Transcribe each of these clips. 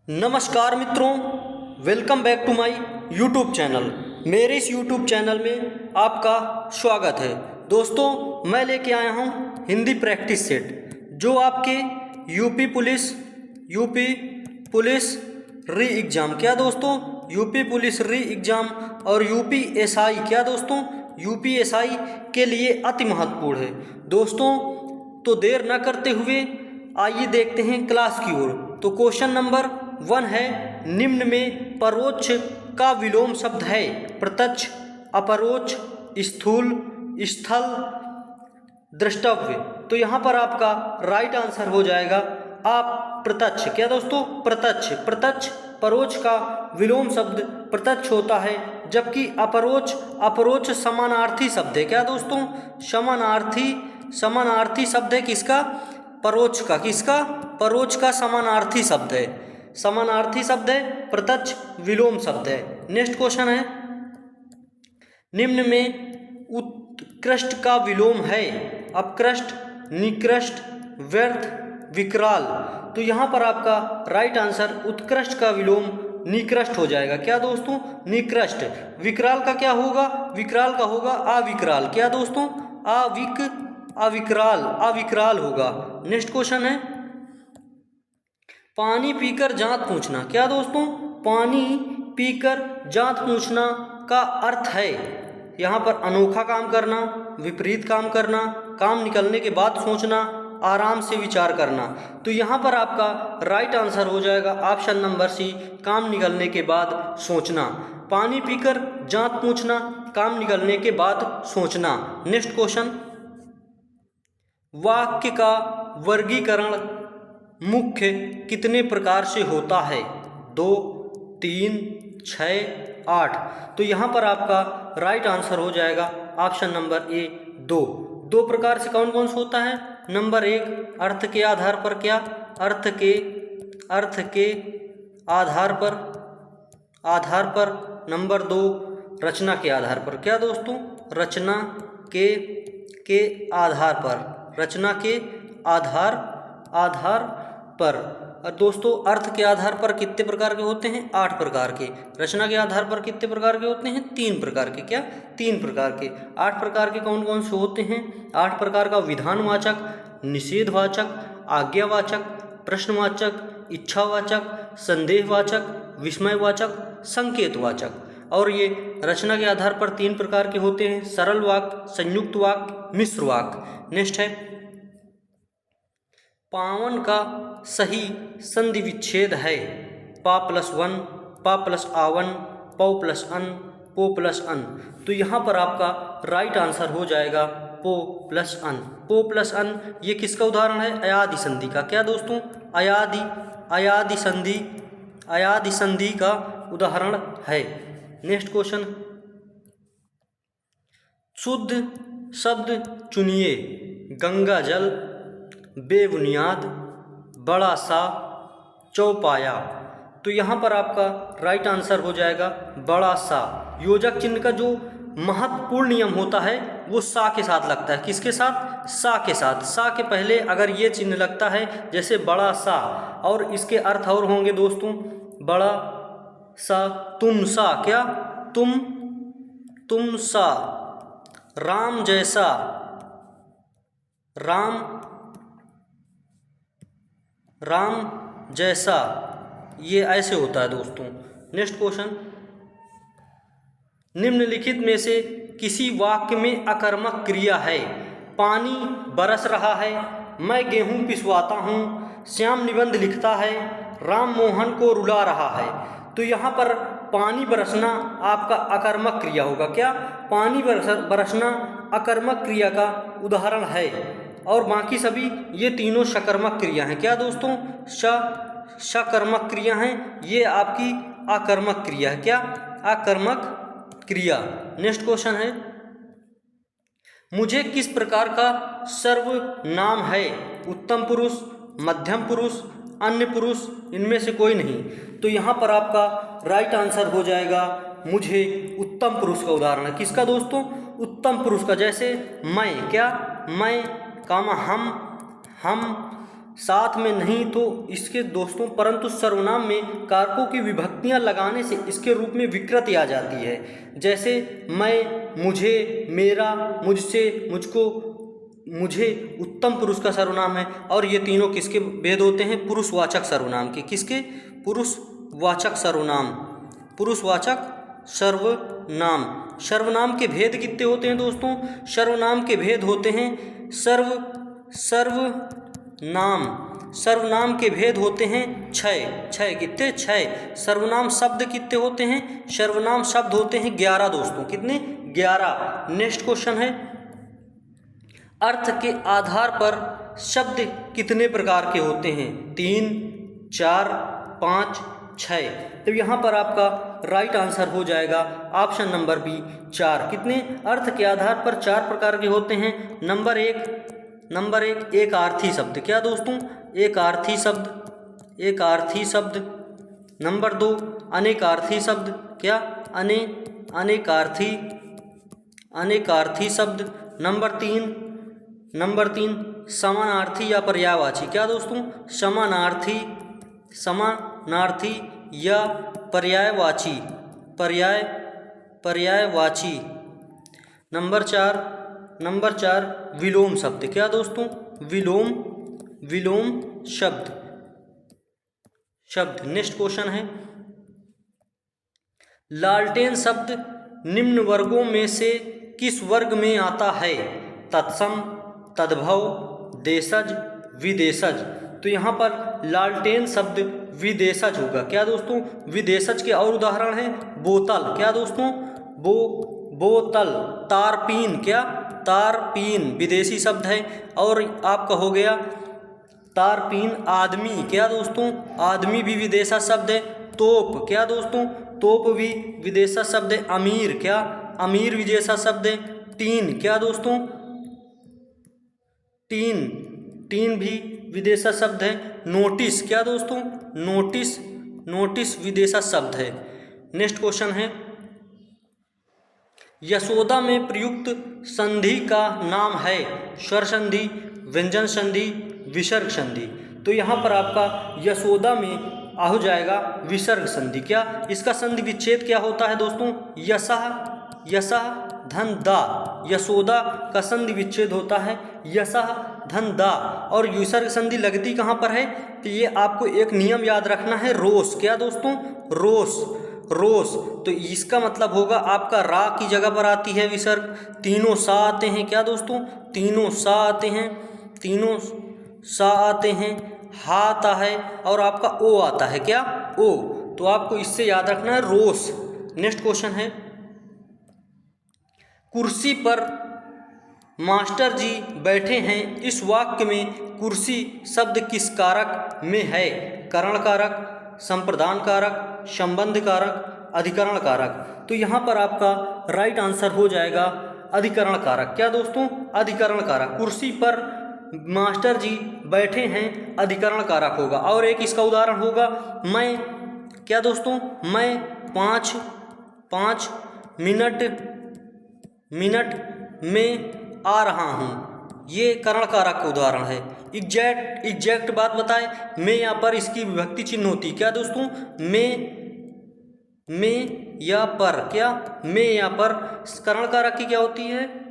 नमस्कार मित्रों, welcome back to my YouTube channel. मेरे इस यूट्यूब चैनल में आपका स्वागत है। दोस्तों, मैं लेके आया हूँ हिंदी प्रैक्टिस सेट, जो आपके यूपी पुलिस री एग्ज़ाम क्या दोस्तों, यूपी पुलिस री एग्ज़ाम और यूपी एसआई क्या दोस्तों, यूपी एसआई के लिए अति महत्वपूर्ण है। दोस्तों, तो देर न करते हुए आइए देखते हैं क्लास की ओर। तो क्वेश्चन नंबर 1 है, निम्न में परोक्ष का विलोम शब्द है प्रत्यक्ष, अपरोक्ष, स्थूल, स्थल, द्रष्टव्य। तो यहाँ पर आपका राइट आंसर हो जाएगा आप प्रत्यक्ष। क्या दोस्तों, प्रत्यक्ष परोक्ष का विलोम शब्द प्रत्यक्ष होता है, जबकि अपरोक्ष समानार्थी शब्द है। क्या दोस्तों, समानार्थी शब्द है किसका, परोक्ष का। किसका, परोक्ष का समानार्थी शब्द है, समानार्थी शब्द है, प्रत्यक्ष विलोम शब्द है। नेक्स्ट क्वेश्चन है, निम्न में उत्कृष्ट का विलोम है अपकृष्ट, निकृष्ट, व्यर्थ, विकराल। तो यहाँ पर आपका राइट आंसर उत्कृष्ट का विलोम निकृष्ट हो जाएगा। क्या दोस्तों, निकृष्ट। विकराल का क्या होगा, विकराल का होगा अविकराल। क्या दोस्तों, अविकराल होगा। नेक्स्ट क्वेश्चन है, पानी पीकर जात पूछना। क्या दोस्तों, पानी पीकर जात पूछना का अर्थ है यहाँ पर अनोखा काम करना, विपरीत काम करना, काम निकलने के बाद सोचना, आराम से विचार करना। तो यहाँ पर आपका राइट आंसर हो जाएगा ऑप्शन नंबर सी, काम निकलने के बाद सोचना। पानी पीकर जात पूछना, काम निकलने के बाद सोचना। नेक्स्ट क्वेश्चन, वाक्य का वर्गीकरण मुख्य कितने प्रकार से होता है, 2, 3, 6, 8। तो यहाँ पर आपका राइट आंसर हो जाएगा ऑप्शन नंबर ए, 2 प्रकार से कौन कौन से होता है। नंबर 1, अर्थ के आधार पर। क्या, अर्थ के आधार पर। नंबर 2, रचना के आधार पर। क्या दोस्तों, रचना के आधार पर, रचना के आधार पर। और दोस्तों, अर्थ के आधार पर कितने प्रकार के होते हैं, 8 प्रकार के। रचना के आधार पर कितने प्रकार के होते हैं, 3 प्रकार के। क्या, 3 प्रकार के। 8 प्रकार के कौन कौन से होते हैं, 8 प्रकार का विधानवाचक, निषेधवाचक, आज्ञावाचक, प्रश्नवाचक, इच्छावाचक, संदेहवाचक, विस्मयवाचक, संकेतवाचक। और ये रचना के आधार पर 3 प्रकार के होते हैं, सरल वाक्य, संयुक्त वाक्य, मिश्र वाक्य। नेक्स्ट है, पावन का सही संधि विच्छेद है पा प्लस वन, पा प्लस आवन, पौ प्लस अन, पो प्लस अन। तो यहाँ पर आपका राइट आंसर हो जाएगा पो प्लस अन। पो प्लस अन ये किसका उदाहरण है, अयादि संधि का। क्या दोस्तों, अयादि संधि का उदाहरण है। नेक्स्ट क्वेश्चन, शुद्ध शब्द चुनिए, गंगा जल, बेबुनियाद, बड़ा सा, चौपाया। तो यहाँ पर आपका राइट आंसर हो जाएगा बड़ा सा। योजक चिन्ह का जो महत्वपूर्ण नियम होता है वो सा के साथ लगता है। किसके साथ, सा के साथ। सा के पहले अगर ये चिन्ह लगता है, जैसे बड़ा सा, और इसके अर्थ और होंगे दोस्तों, बड़ा सा, तुम सा। क्या, तुम सा, राम जैसा, राम जैसा, ये ऐसे होता है दोस्तों। नेक्स्ट क्वेश्चन, निम्नलिखित में से किसी वाक्य में अकर्मक क्रिया है। पानी बरस रहा है, मैं गेहूं पिसवाता हूँ, श्याम निबंध लिखता है, राम मोहन को रुला रहा है। तो यहाँ पर पानी बरसना आपका अकर्मक क्रिया होगा। क्या, पानी बरसना अकर्मक क्रिया का उदाहरण है, और बाकी सभी ये तीनों सकर्मक क्रिया हैं। क्या दोस्तों, सकर्मक क्रिया हैं, ये आपकी आकर्मक क्रिया है। क्या, आकर्मक क्रिया। नेक्स्ट क्वेश्चन है, मुझे किस प्रकार का सर्वनाम है, उत्तम पुरुष, मध्यम पुरुष, अन्य पुरुष, इनमें से कोई नहीं। तो यहाँ पर आपका राइट आंसर हो जाएगा मुझे उत्तम पुरुष का उदाहरण है। किसका दोस्तों, उत्तम पुरुष का। जैसे मैं, क्या, मैं, कामा हम, साथ में नहीं तो इसके दोस्तों परंतु सर्वनाम में कारकों की विभक्तियां लगाने से इसके रूप में विकृति आ जाती है। जैसे मैं, मुझे, मेरा, मुझसे, मुझको, मुझे उत्तम पुरुष का सर्वनाम है। और ये तीनों किसके भेद होते हैं? पुरुषवाचक सर्वनाम के। किसके? पुरुषवाचक सर्वनाम। पुरुषवाचक सर्वनाम। सर्वनाम के भेद कितने होते हैं दोस्तों? सर्वनाम के भेद होते हैं सर्वनाम के भेद होते हैं 6। कितने? 6। सर्वनाम शब्द कितने होते हैं? सर्वनाम शब्द होते हैं 11 दोस्तों। कितने? 11। नेक्स्ट क्वेश्चन है, अर्थ के आधार पर शब्द कितने प्रकार के होते हैं? 3, 4, 5, 6। तो यहाँ पर आपका राइट आंसर हो जाएगा ऑप्शन नंबर बी 4। कितने? अर्थ के आधार पर 4 प्रकार के होते हैं। नंबर एक एक आर्थी शब्द। क्या दोस्तों? एक आर्थी शब्द। नंबर 2 अनेकार्थी शब्द। क्या? अनेकार्थी शब्द। नंबर 3 समानार्थी या पर्यायवाची। क्या दोस्तों? समानार्थी या पर्यायवाची। नंबर 4 विलोम शब्द। क्या दोस्तों? विलोम शब्द। नेक्स्ट क्वेश्चन है, लालटेन शब्द निम्न वर्गों में से किस वर्ग में आता है? तत्सम, तद्भव, देशज, विदेशज। तो यहाँ पर लालटेन शब्द विदेशज होगा। क्या दोस्तों? विदेशज के और उदाहरण हैं बोतल। क्या दोस्तों? बोतल। तारपीन। क्या? तारपीन विदेशी शब्द है। और आपका हो गया तारपीन आदमी। क्या दोस्तों? आदमी भी विदेशा शब्द है। तोप। क्या दोस्तों? तोप भी विदेशा शब्द है। अमीर। क्या? अमीर विदेशा शब्द है। टीन। क्या दोस्तों? टीन भी विदेशा शब्द है। नोटिस। क्या दोस्तों? नोटिस विदेशा शब्द है। नेक्स्ट क्वेश्चन है, यशोदा में प्रयुक्त संधि का नाम है स्वर संधि, व्यंजन संधि, विसर्ग संधि। तो यहाँ पर आपका यशोदा में हो जाएगा विसर्ग संधि। क्या? इसका संधि विच्छेद क्या होता है दोस्तों? यशः धन दा। यशोदा का संधि विच्छेद होता है यशः धन दा। और विसर्ग संधि लगती कहाँ पर है? तो ये आपको एक नियम याद रखना है, रोस। क्या दोस्तों? रोस। तो इसका मतलब होगा आपका रा की जगह पर आती है विसर्ग। तीनों सा आते हैं। क्या दोस्तों? तीनों सा आते हैं। हा आता है और आपका ओ आता है। क्या? ओ। तो आपको इससे याद रखना है रोस। नेक्स्ट क्वेश्चन है, कुर्सी पर मास्टर जी बैठे हैं। इस वाक्य में कुर्सी शब्द किस कारक में है? करण कारक, संप्रदान कारक, संबंध कारक, अधिकरण कारक। तो यहाँ पर आपका राइट आंसर हो जाएगा अधिकरण कारक। क्या दोस्तों? अधिकरण कारक। कुर्सी पर मास्टर जी बैठे हैं, अधिकरण कारक होगा। और एक इसका उदाहरण होगा मैं। क्या दोस्तों? मैं 5 मिनट में आ रहा हूँ। ये करण कारक का उदाहरण है। एग्जैक्ट बात बताए, मैं यहाँ पर इसकी विभक्ति चिन्ह होती है। क्या दोस्तों? में या पर। क्या? में या पर करण कारक की क्या होती है?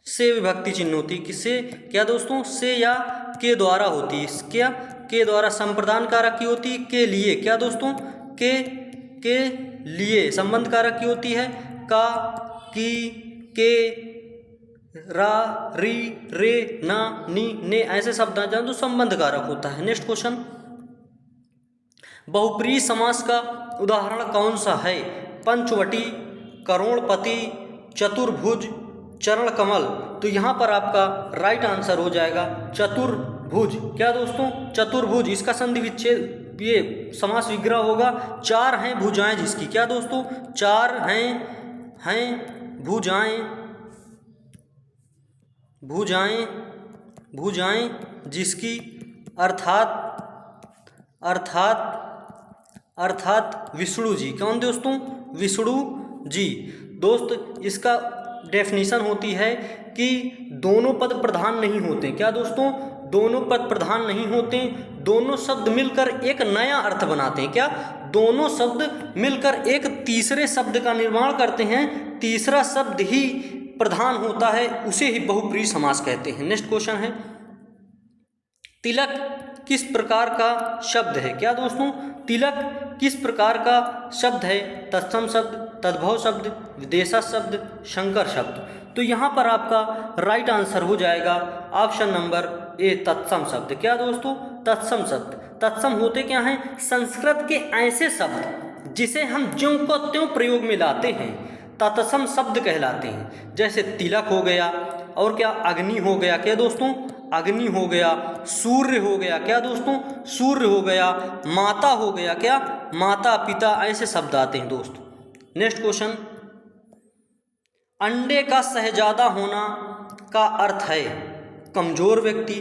से विभक्ति चिन्ह होती है। किससे? क्या दोस्तों? से या के द्वारा होती है। क्या? के द्वारा। संप्रदान कारक की होती है के लिए। क्या दोस्तों? के लिए। संबंध कारक की होती है का, की, के, रा, री, रे, ना, नी, ने। ऐसे शब्द आ जाए तो संबंध कारक होता है। नेक्स्ट क्वेश्चन, बहुप्रिय समास का उदाहरण कौन सा है? पंचवटी, करोड़पति, चतुर्भुज, चरण कमल। तो यहाँ पर आपका राइट आंसर हो जाएगा चतुर्भुज। क्या दोस्तों? चतुर्भुज। इसका संधि विच्छेद ये समास विग्रह होगा 4 हैं भुजाएं जिसकी। क्या दोस्तों? 4 हैं भुजाएं जिसकी। अर्थात विष्णु जी। कौन दोस्तों? विष्णु जी। दोस्त इसका डेफिनेशन होती है कि दोनों पद प्रधान नहीं होते। क्या दोस्तों? दोनों पद प्रधान नहीं होते, दोनों शब्द मिलकर एक नया अर्थ बनाते हैं। क्या? दोनों शब्द मिलकर एक तीसरे शब्द का निर्माण करते हैं, तीसरा शब्द ही प्रधान होता है, उसे ही बहुब्रीहि समास कहते हैं। नेक्स्ट क्वेश्चन है, तिलक किस प्रकार का शब्द है? क्या दोस्तों? तिलक किस प्रकार का शब्द है? तत्सम शब्द, तद्भव शब्द, विदेशा शब्द, संकर शब्द। तो यहाँ पर आपका राइट आंसर हो जाएगा ऑप्शन नंबर ए, तत्सम शब्द। क्या दोस्तों? तत्सम शब्द। तत्सम होते क्या हैं? संस्कृत के ऐसे शब्द जिसे हम ज्यों को त्यों प्रयोग में लाते हैं, तत्सम शब्द कहलाते हैं। जैसे तिलक हो गया, और क्या? अग्नि हो गया। क्या दोस्तों? अग्नि हो गया। सूर्य हो गया। क्या दोस्तों? सूर्य हो गया। माता हो गया। क्या? माता, पिता, ऐसे शब्द आते हैं दोस्तों। नेक्स्ट क्वेश्चन, अंडे का शहजादा होना का अर्थ है कमजोर व्यक्ति,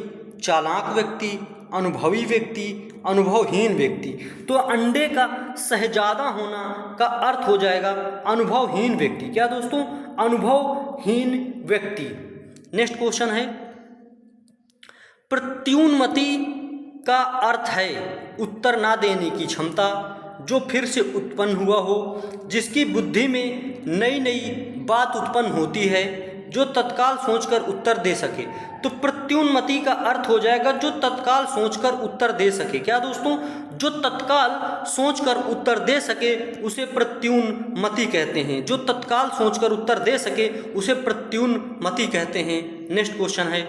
चालाक व्यक्ति, अनुभवी व्यक्ति, अनुभवहीन व्यक्ति। तो अंडे का शहजादा होना का अर्थ हो जाएगा अनुभवहीन व्यक्ति। क्या दोस्तों? अनुभवहीन व्यक्ति। नेक्स्ट क्वेश्चन है, प्रत्युन्मति का अर्थ है उत्तर ना देने की क्षमता, जो फिर से उत्पन्न हुआ हो, जिसकी बुद्धि में नई नई बात उत्पन्न होती है, जो तत्काल सोचकर उत्तर दे सके। तो प्रत्युन्मति का अर्थ हो जाएगा जो तत्काल सोचकर उत्तर दे सके। क्या दोस्तों? जो तत्काल सोचकर उत्तर दे सके उसे प्रत्युन्मति कहते हैं। जो तत्काल सोचकर उत्तर दे सके उसे प्रत्युन्मति कहते हैं। नेक्स्ट क्वेश्चन है,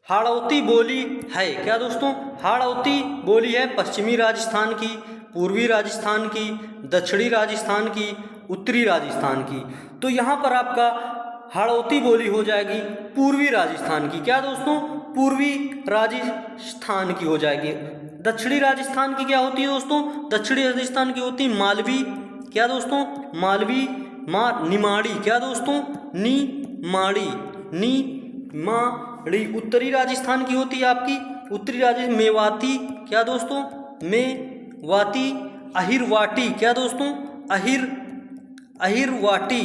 हाड़ौती बोली है। क्या दोस्तों? हाड़ौती बोली है पश्चिमी राजस्थान की, पूर्वी राजस्थान की, दक्षिणी राजस्थान की, उत्तरी राजस्थान की। तो यहाँ पर आपका हाड़ौती बोली हो जाएगी पूर्वी राजस्थान की। क्या दोस्तों? पूर्वी राजस्थान की हो जाएगी। दक्षिणी राजस्थान की क्या होती है दोस्तों? दक्षिणी राजस्थान की होती है मालवी। क्या दोस्तों? मालवी, निमाड़ी। क्या दोस्तों? निमाड़ी, निमाड़ी। उत्तरी राजस्थान की होती है आपकी उत्तरी राजस्थान मेवाती। क्या दोस्तों? मेवाती, अहिरवाटी। क्या दोस्तों? अहिरवाटी,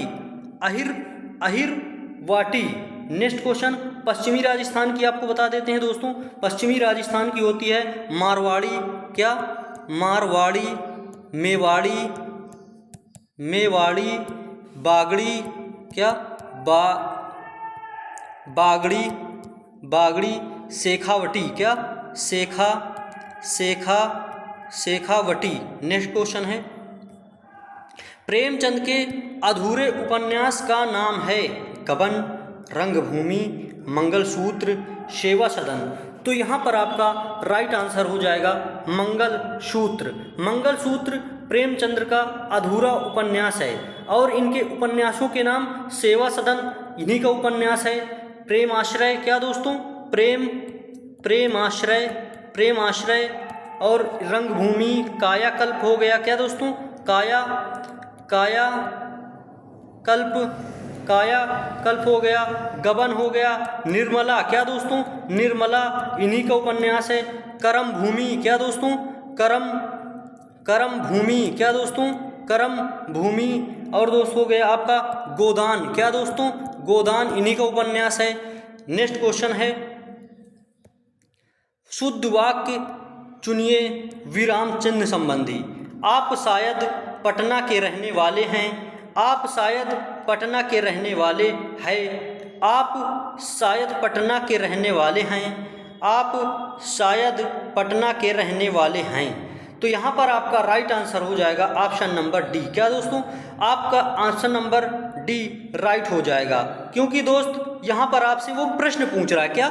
अहिरवाटी। नेक्स्ट क्वेश्चन, पश्चिमी राजस्थान की आपको बता देते हैं दोस्तों। पश्चिमी राजस्थान की होती है मारवाड़ी। क्या? मारवाड़ी, मेवाड़ी, मेवाड़ी, बागड़ी। क्या? बागड़ी, बागड़ी, शेखावटी। क्या? शेखावटी। नेक्स्ट क्वेश्चन है, प्रेमचंद के अधूरे उपन्यास का नाम है गबन, रंगभूमि, मंगलसूत्र, सेवा सदन। तो यहाँ पर आपका राइट आंसर हो जाएगा मंगलसूत्र। मंगलसूत्र प्रेमचंद्र का अधूरा उपन्यास है और इनके उपन्यासों के नाम सेवा सदन इन्हीं का उपन्यास है। प्रेमाश्रय। क्या दोस्तों? प्रेमाश्रय और रंगभूमि, कायाकल्प हो गया। क्या दोस्तों? कायाकल्प हो गया। गबन हो गया। निर्मला। क्या दोस्तों? निर्मला इन्हीं का उपन्यास है। करम भूमि। क्या दोस्तों? करम भूमि। क्या दोस्तों? करम भूमि। और दोस्तों हो गया आपका गोदान। क्या दोस्तों? गोदान इन्हीं का उपन्यास है। नेक्स्ट क्वेश्चन है, शुद्ध वाक्य चुनिए विराम चिन्ह संबंधी। आप शायद पटना के रहने वाले हैं। आप शायद पटना के रहने वाले हैं। आप शायद पटना के रहने वाले हैं। आप शायद पटना के रहने वाले हैं। तो यहाँ पर आपका राइट आंसर हो जाएगा ऑप्शन नंबर डी। क्या दोस्तों? आपका आंसर नंबर डी राइट हो जाएगा, क्योंकि दोस्त यहाँ पर आपसे वो प्रश्न पूछ रहा है। क्या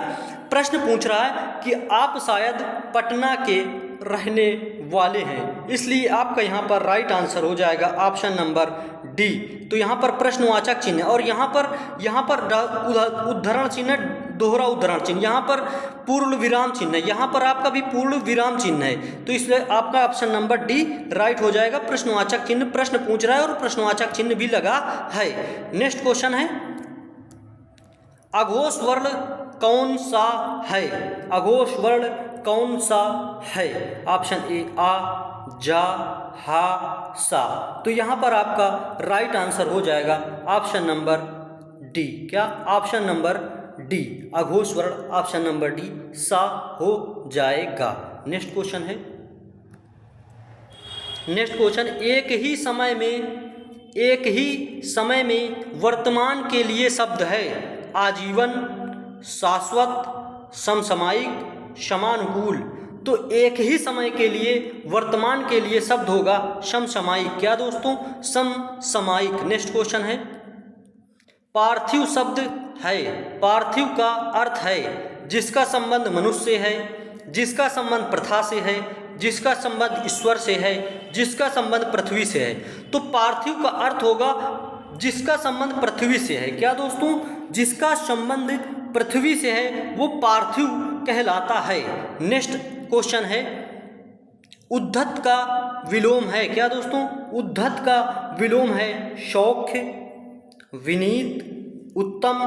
प्रश्न पूछ रहा है? कि आप शायद पटना के रहने वाले हैं, इसलिए आपका यहाँ पर राइट आंसर हो जाएगा ऑप्शन नंबर डी। तो यहाँ पर प्रश्नवाचक चिन्ह और यहाँ पर उद्धरण चिन्ह, दोहरा उद्धरण चिन्ह, यहाँ पर पूर्ण विराम चिन्ह है, यहाँ पर आपका भी पूर्ण विराम चिन्ह है। तो इसलिए आपका ऑप्शन नंबर डी राइट हो जाएगा। प्रश्नवाचक चिन्ह प्रश्न पूछ रहा है और प्रश्नवाचक चिन्ह भी लगा है। नेक्स्ट क्वेश्चन है, अघोष वर्ण कौन सा है? अघोष वर्ण कौन सा है? ऑप्शन ए आ, जा, हा, सा। तो यहाँ पर आपका राइट आंसर हो जाएगा ऑप्शन नंबर डी। क्या? ऑप्शन नंबर डी अघोष वर्ण, ऑप्शन नंबर डी सा हो जाएगा। नेक्स्ट क्वेश्चन है, नेक्स्ट क्वेश्चन, एक ही समय में वर्तमान के लिए शब्द है आजीवन, शाश्वत, समसामयिक, समानुकूल। तो एक ही समय के लिए वर्तमान के लिए शब्द होगा समसामयिक। क्या दोस्तों? समसामयिक। नेक्स्ट क्वेश्चन है, पार्थिव शब्द है, पार्थिव का अर्थ है जिसका संबंध मनुष्य से है, जिसका संबंध प्रथा से है, जिसका संबंध ईश्वर से है, जिसका संबंध पृथ्वी से है। तो पार्थिव का अर्थ होगा जिसका संबंध पृथ्वी से है। क्या दोस्तों? जिसका संबंध पृथ्वी से है वो पार्थिव कहलाता है। नेक्स्ट क्वेश्चन है, उद्धत का विलोम है। क्या दोस्तों? उद्धत का विलोम है सौख्य, विनीत, उत्तम,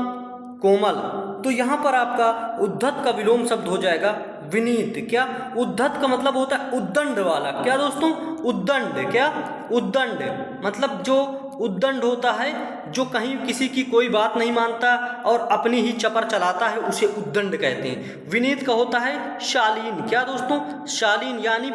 कोमल। तो यहाँ पर आपका उद्धत का विलोम शब्द हो जाएगा विनीत। क्या? उद्धत का मतलब होता है उद्दंड वाला। क्या दोस्तों? उद्दंड। क्या? उद्दंड मतलब जो उद्दंड होता है, जो कहीं किसी की कोई बात नहीं मानता और अपनी ही चपर चलाता है, उसे उद्दंड कहते हैं। विनीत का होता है शालीन। क्या दोस्तों? शालीन यानी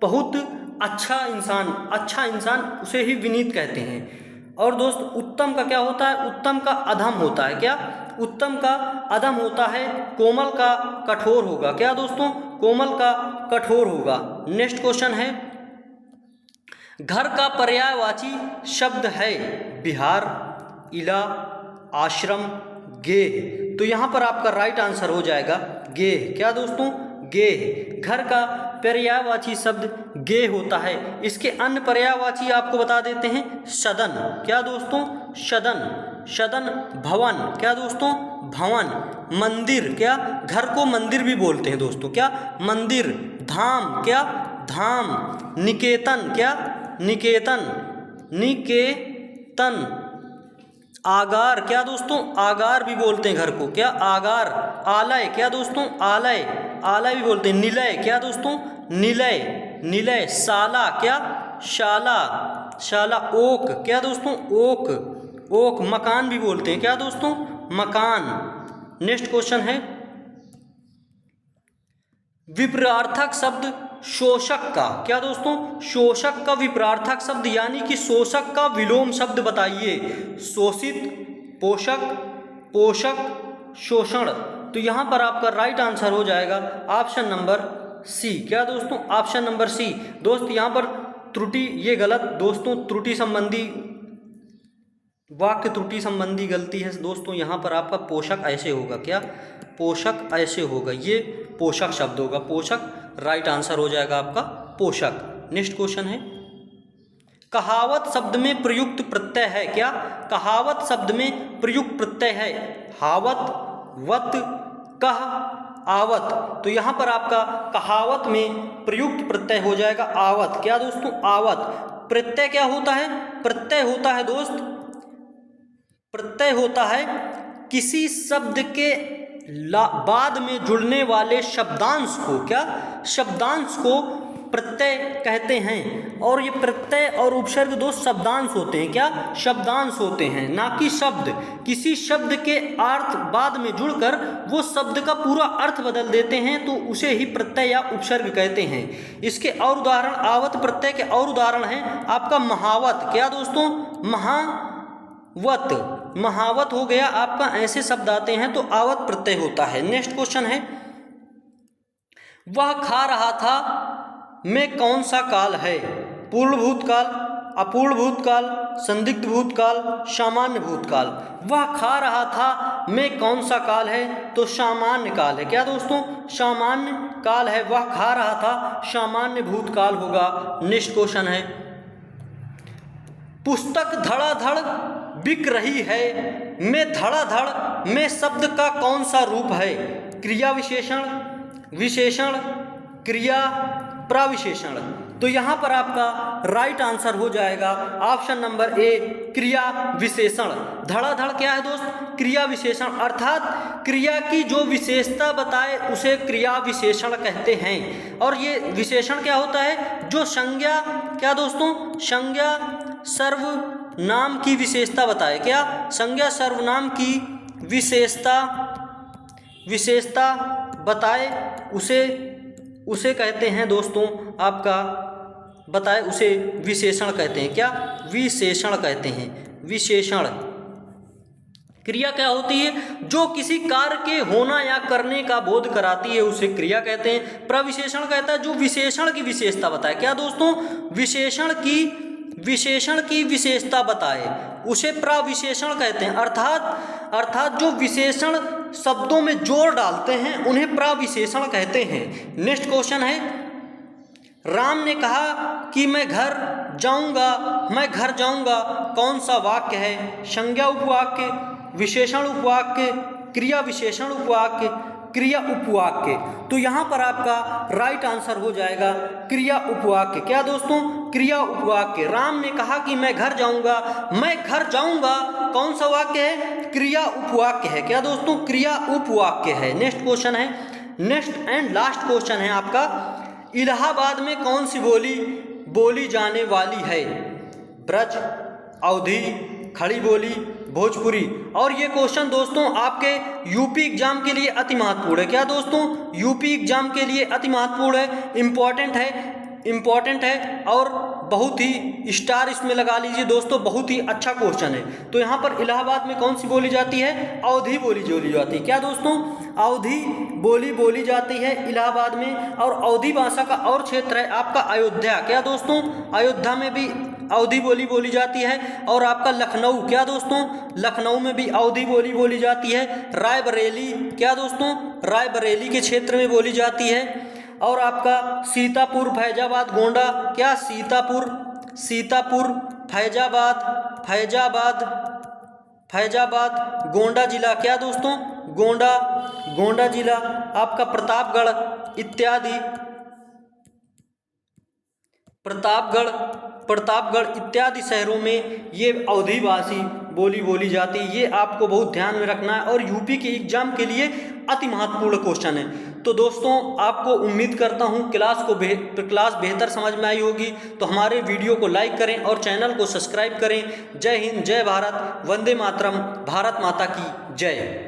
बहुत अच्छा इंसान उसे ही विनीत कहते हैं। और दोस्त उत्तम का क्या होता है? उत्तम का अधम होता है। क्या? उत्तम का अधम होता है। कोमल का कठोर होगा। क्या दोस्तों? कोमल का कठोर होगा। नेक्स्ट क्वेश्चन है, घर का पर्यायवाची शब्द है बिहार, इला, आश्रम, गेह। तो यहाँ पर आपका राइट आंसर हो जाएगा गेह। क्या दोस्तों? गेह। घर का पर्यायवाची शब्द गेह होता है। इसके अन्य पर्यायवाची आपको बता देते हैं, सदन। क्या दोस्तों? सदन, सदन, भवन। क्या दोस्तों? भवन, मंदिर। क्या? घर को मंदिर भी बोलते हैं दोस्तों। क्या? मंदिर, धाम। क्या? धाम, निकेतन। क्या? निकेतन, निकेतन, आगार। क्या दोस्तों? आगार भी बोलते हैं घर को। क्या? आगार, आलय। क्या दोस्तों? आलय, आलय भी बोलते हैं। निलय। क्या दोस्तों? निलय, निलय, शाला। क्या? शाला, शाला, ओक। क्या दोस्तों? ओक, ओक, मकान भी बोलते हैं। क्या दोस्तों? मकान। नेक्स्ट क्वेश्चन है, विपरार्थक शब्द शोषक का। क्या दोस्तों? शोषक का विपरार्थक शब्द यानी कि शोषक का विलोम शब्द बताइए। शोषित, पोषक, पोषक, शोषण। तो यहाँ पर आपका राइट आंसर हो जाएगा ऑप्शन नंबर सी। क्या दोस्तों? Option number C. दोस्त यहाँ पर त्रुटि, ये गलत दोस्तों, त्रुटि संबंधी, वाक्य त्रुटि संबंधी गलती है दोस्तों। यहाँ पर आपका पोषक ऐसे होगा। क्या? पोषक ऐसे होगा, ये पोषक शब्द होगा। पोषक राइट आंसर हो जाएगा आपका पोषक। नेक्स्ट क्वेश्चन है, कहावत शब्द में प्रयुक्त प्रत्यय है। क्या? कहावत शब्द में प्रयुक्त प्रत्यय है हावत, वत, कह, आवत। तो यहाँ पर आपका कहावत में प्रयुक्त प्रत्यय हो जाएगा आवत। क्या दोस्तों? आवत। प्रत्यय क्या होता है? प्रत्यय होता है दोस्त, प्रत्यय होता है किसी शब्द के बाद में जुड़ने वाले शब्दांश को। क्या? शब्दांश को प्रत्यय कहते हैं। और ये प्रत्यय और उपसर्ग दो शब्दांश होते हैं। क्या? शब्दांश होते हैं, ना कि शब्द। किसी शब्द के अर्थ बाद में जुड़कर वो शब्द का पूरा अर्थ बदल देते हैं तो उसे ही प्रत्यय या उपसर्ग कहते हैं। इसके और उदाहरण, आवत प्रत्यय के और उदाहरण हैं आपका महावत। क्या दोस्तों? महावत, महावत हो गया आपका। ऐसे शब्द आते हैं तो आवत प्रत्यय होता है। नेक्स्ट क्वेश्चन है, वह खा रहा था में कौन सा काल है? पूर्ण भूतकाल, अपूर्ण भूतकाल, संदिग्ध भूतकाल, सामान्य भूतकाल। वह खा रहा था में कौन सा काल है? तो सामान्य काल है। क्या दोस्तों? सामान्य काल है। वह खा रहा था, सामान्य भूतकाल होगा। नेक्स्ट क्वेश्चन है, पुस्तक धड़ाधड़ बिक रही है में धड़ाधड़ में शब्द का कौन सा रूप है? क्रिया विशेषण, विशेषण, क्रिया, प्रविशेषण। तो यहाँ पर आपका राइट आंसर हो जाएगा ऑप्शन नंबर ए, क्रिया विशेषण। धड़ाधड़ क्या है दोस्त? क्रिया विशेषण, अर्थात क्रिया की जो विशेषता बताए उसे क्रिया विशेषण कहते हैं। और ये विशेषण क्या होता है? जो संज्ञा, क्या दोस्तों? संज्ञा सर्वनाम की विशेषता बताए। क्या? संज्ञा सर्वनाम की विशेषता विशेषता बताए उसे कहते हैं दोस्तों, आपका बताए उसे विशेषण कहते हैं। क्या? विशेषण कहते हैं। विशेषण क्रिया क्या होती है? जो किसी कार्य के होना या करने का बोध कराती है उसे क्रिया कहते हैं। प्रविशेषण कहता है जो विशेषण की विशेषता बताए। क्या दोस्तों? विशेषण की विशेषता बताए उसे प्रविशेषण कहते हैं। अर्थात जो विशेषण शब्दों में जोर डालते हैं उन्हें प्रविशेषण कहते हैं। नेक्स्ट क्वेश्चन है, राम ने कहा कि मैं घर जाऊंगा कौन सा वाक्य है? संज्ञा उपवाक्य, विशेषण उपवाक्य, क्रिया विशेषण उपवाक्य, क्रिया उपवाक्य। तो यहाँ पर आपका राइट आंसर हो जाएगा क्रिया उपवाक्य। क्या दोस्तों? क्रिया उपवाक्य। राम ने कहा कि मैं घर जाऊंगा कौन सा वाक्य है? क्रिया उपवाक्य है। क्या दोस्तों? क्रिया उपवाक्य है। नेक्स्ट क्वेश्चन है, नेक्स्ट एंड लास्ट क्वेश्चन है आपका, इलाहाबाद में कौन सी बोली बोली जाने वाली है? ब्रज, अवधी, खड़ी बोली, भोजपुरी। और ये क्वेश्चन दोस्तों आपके यूपी एग्जाम के लिए अति महत्वपूर्ण है। क्या दोस्तों? यूपी एग्जाम के लिए अति महत्वपूर्ण है, इम्पॉर्टेंट है और बहुत ही स्टार इसमें लगा लीजिए दोस्तों, बहुत ही अच्छा क्वेश्चन है। तो यहाँ पर इलाहाबाद में कौन सी बोली जाती है? अवधी बोली जाती है। क्या दोस्तों? अवधी बोली बोली जाती है इलाहाबाद में। और अवधी भाषा का और क्षेत्र है आपका अयोध्या। क्या दोस्तों? अयोध्या में भी अवधी बोली जाती है। और आपका लखनऊ, क्या दोस्तों? लखनऊ में भी अवधी बोली जाती है। रायबरेली, क्या दोस्तों? रायबरेली के क्षेत्र में बोली जाती है। और आपका सीतापुर, फैजाबाद, गोंडा, क्या? सीतापुर, फैजाबाद, गोंडा जिला। क्या दोस्तों? गोंडा जिला। आपका प्रतापगढ़ इत्यादि, प्रतापगढ़ इत्यादि शहरों में ये अवधी भाषी बोली जाती है। ये आपको बहुत ध्यान में रखना है और यूपी के एग्जाम के लिए अति महत्वपूर्ण क्वेश्चन है। तो दोस्तों आपको उम्मीद करता हूँ क्लास बेहतर समझ में आई होगी। तो हमारे वीडियो को लाइक करें और चैनल को सब्सक्राइब करें। जय हिंद, जय भारत, वंदे मातरम, भारत माता की जय।